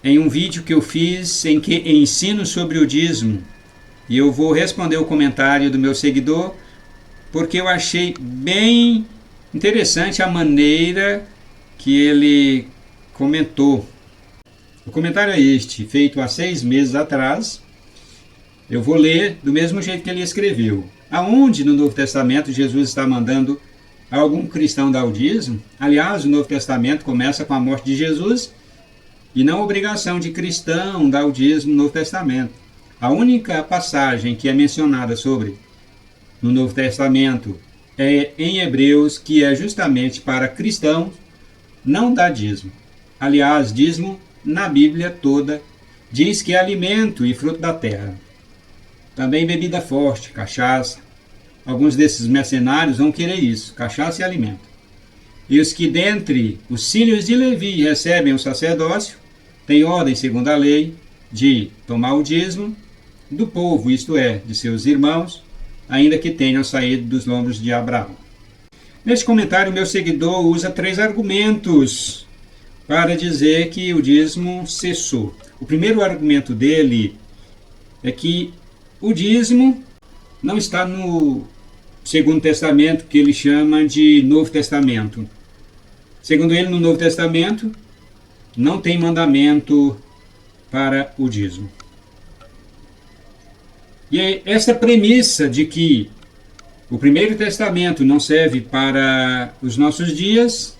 em um vídeo que eu fiz em que ensino sobre o dízimo. E eu vou responder o comentário do meu seguidor, porque eu achei bem interessante a maneira que ele comentou. O comentário é este, feito há 6 meses atrás. Eu vou ler do mesmo jeito que ele escreveu. Aonde no Novo Testamento Jesus está mandando algum cristão dar o dízimo? Aliás, o Novo Testamento começa com a morte de Jesus e não a obrigação de cristão dar o dízimo no Novo Testamento. A única passagem que é mencionada sobre no Novo Testamento é em Hebreus, que é justamente para cristãos não dar dízimo. Aliás, dízimo na Bíblia toda diz que é alimento e fruto da terra. Também bebida forte, cachaça. Alguns desses mercenários vão querer isso, cachaça e alimento. E os que dentre os filhos de Levi recebem o sacerdócio, têm ordem segundo a lei de tomar o dízimo do povo, isto é, de seus irmãos, ainda que tenham saído dos lombos de Abraão. Neste comentário, meu seguidor usa 3 argumentos para dizer que o dízimo cessou. O primeiro argumento dele é que o dízimo não está no Segundo Testamento, que ele chama de Novo Testamento. Segundo ele, no Novo Testamento, não tem mandamento para o dízimo. E essa premissa de que o Primeiro Testamento não serve para os nossos dias,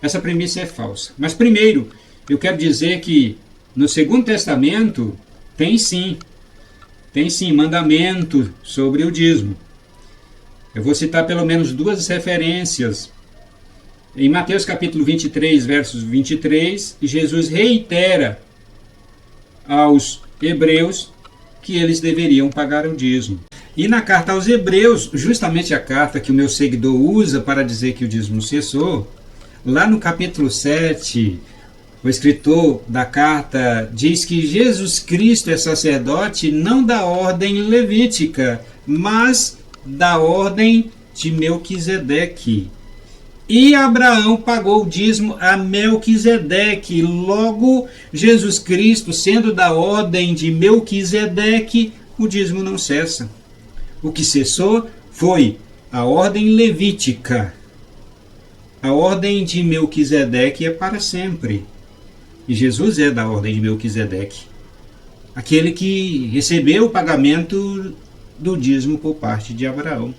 essa premissa é falsa. Mas primeiro, eu quero dizer que no Segundo Testamento tem sim mandamento sobre o dízimo. Eu vou citar pelo menos 2 referências. Em Mateus capítulo 23, versos 23, Jesus reitera aos hebreus que eles deveriam pagar o dízimo. E na carta aos Hebreus, justamente a carta que o meu seguidor usa para dizer que o dízimo cessou, lá no capítulo 7, o escritor da carta diz que Jesus Cristo é sacerdote não da ordem levítica, mas da ordem de Melquisedeque. E Abraão pagou o dízimo a Melquisedeque. Logo, Jesus Cristo, sendo da ordem de Melquisedeque, o dízimo não cessa. O que cessou foi a ordem levítica. A ordem de Melquisedeque é para sempre. E Jesus é da ordem de Melquisedeque, aquele que recebeu o pagamento do dízimo por parte de Abraão.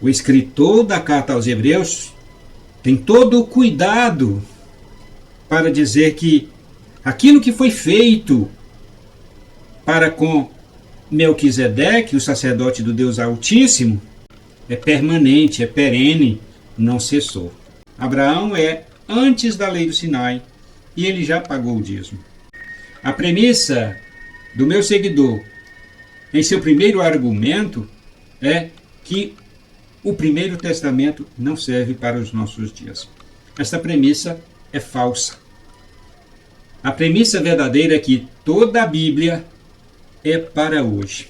O escritor da carta aos Hebreus tem todo o cuidado para dizer que aquilo que foi feito para com Melquisedeque, o sacerdote do Deus Altíssimo, é permanente, é perene, não cessou. Abraão é antes da lei do Sinai e ele já pagou o dízimo. A premissa do meu seguidor, em seu primeiro argumento, é que o Primeiro Testamento não serve para os nossos dias. Esta premissa é falsa. A premissa verdadeira é que toda a Bíblia é para hoje.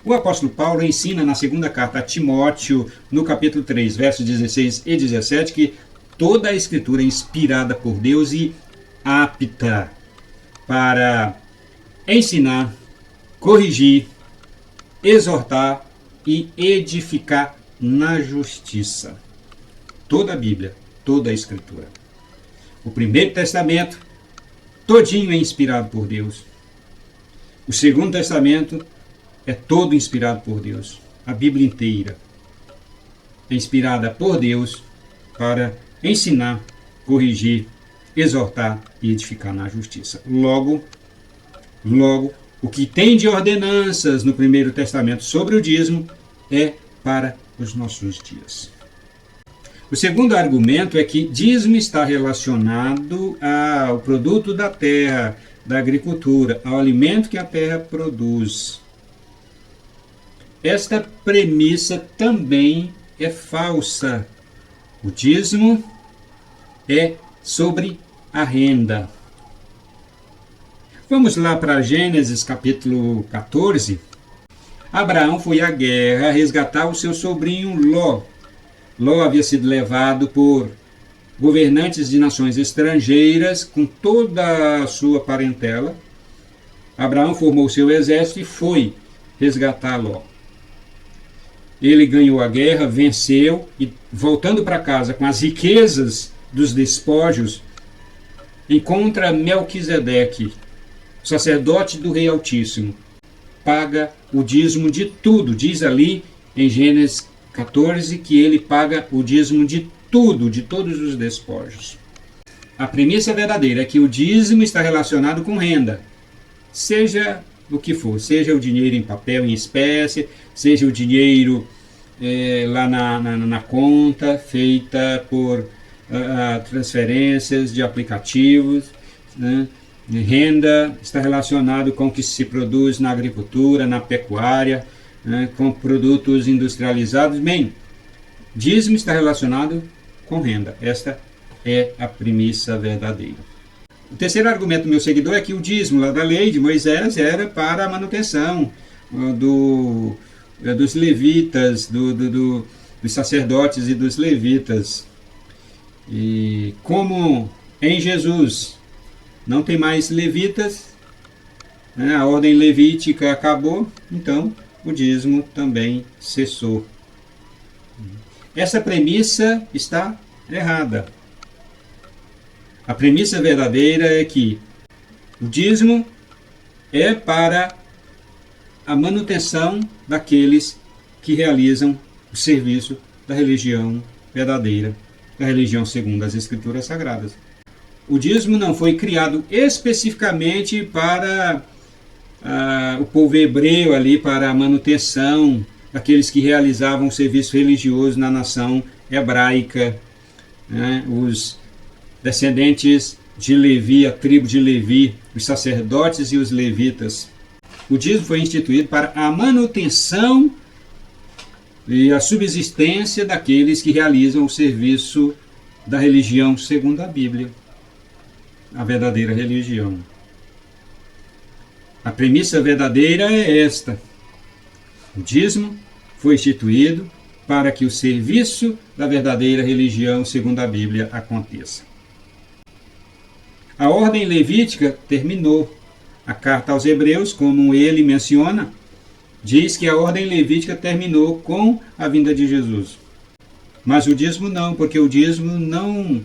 O apóstolo Paulo ensina na segunda carta a Timóteo, no capítulo 3, versos 16 e 17, que toda a Escritura é inspirada por Deus e apta para ensinar, corrigir, exortar e edificar na justiça. Toda a Bíblia, toda a Escritura. O Primeiro Testamento, todinho é inspirado por Deus. O Segundo Testamento é todo inspirado por Deus. A Bíblia inteira é inspirada por Deus para ensinar, corrigir, exortar e edificar na justiça. Logo, o que tem de ordenanças no Primeiro Testamento sobre o dízimo é para os nossos dias. O segundo argumento é que dízimo está relacionado ao produto da terra, da agricultura, ao alimento que a terra produz. Esta premissa também é falsa. O dízimo é sobre a renda. Vamos lá para Gênesis capítulo 14. Abraão foi à guerra resgatar o seu sobrinho Ló. Ló havia sido levado por governantes de nações estrangeiras, com toda a sua parentela. Abraão formou seu exército e foi resgatar Ló. Ele ganhou a guerra, venceu e, voltando para casa com as riquezas dos despojos, encontra Melquisedeque, sacerdote do Rei Altíssimo. Paga o dízimo de tudo. Diz ali em Gênesis 14 que ele paga o dízimo de tudo, de todos os despojos. A premissa verdadeira é que o dízimo está relacionado com renda, seja o que for, seja o dinheiro em papel, em espécie, seja o dinheiro lá na conta, feita por transferências de aplicativos, né? Renda está relacionado com o que se produz na agricultura, na pecuária, né? Com produtos industrializados. Bem, dízimo está relacionado com renda. Esta é a premissa verdadeira. O terceiro argumento do meu seguidor é que o dízimo lá da lei de Moisés era para a manutenção dos levitas, dos sacerdotes e dos levitas. E como em Jesus não tem mais levitas, né, a ordem levítica acabou, então o dízimo também cessou. Essa premissa está errada. A premissa verdadeira é que o dízimo é para a manutenção daqueles que realizam o serviço da religião verdadeira, da religião segundo as Escrituras Sagradas. O dízimo não foi criado especificamente para o povo hebreu ali, para a manutenção daqueles que realizavam o serviço religioso na nação hebraica, né? Os descendentes de Levi, a tribo de Levi, os sacerdotes e os levitas. O dízimo foi instituído para a manutenção e a subsistência daqueles que realizam o serviço da religião segundo a Bíblia, a verdadeira religião. A premissa verdadeira é esta: o dízimo foi instituído para que o serviço da verdadeira religião segundo a Bíblia aconteça. A ordem levítica terminou. A carta aos Hebreus, como ele menciona, diz que a ordem levítica terminou com a vinda de Jesus. Mas o dízimo não, porque o dízimo não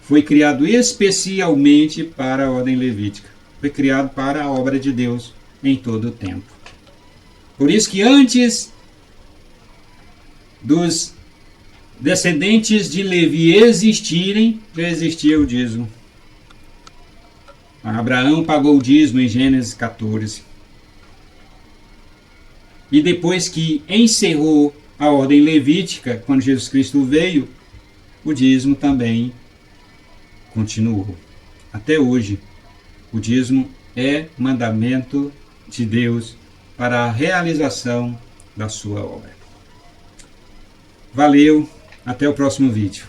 foi criado especialmente para a ordem levítica. Foi criado para a obra de Deus em todo o tempo. Por isso que antes dos descendentes de Levi existirem, já existia o dízimo. Abraão pagou o dízimo em Gênesis 14. E depois que encerrou a ordem levítica, quando Jesus Cristo veio, o dízimo também continuou. Até hoje, o dízimo é mandamento de Deus para a realização da sua obra. Valeu, até o próximo vídeo.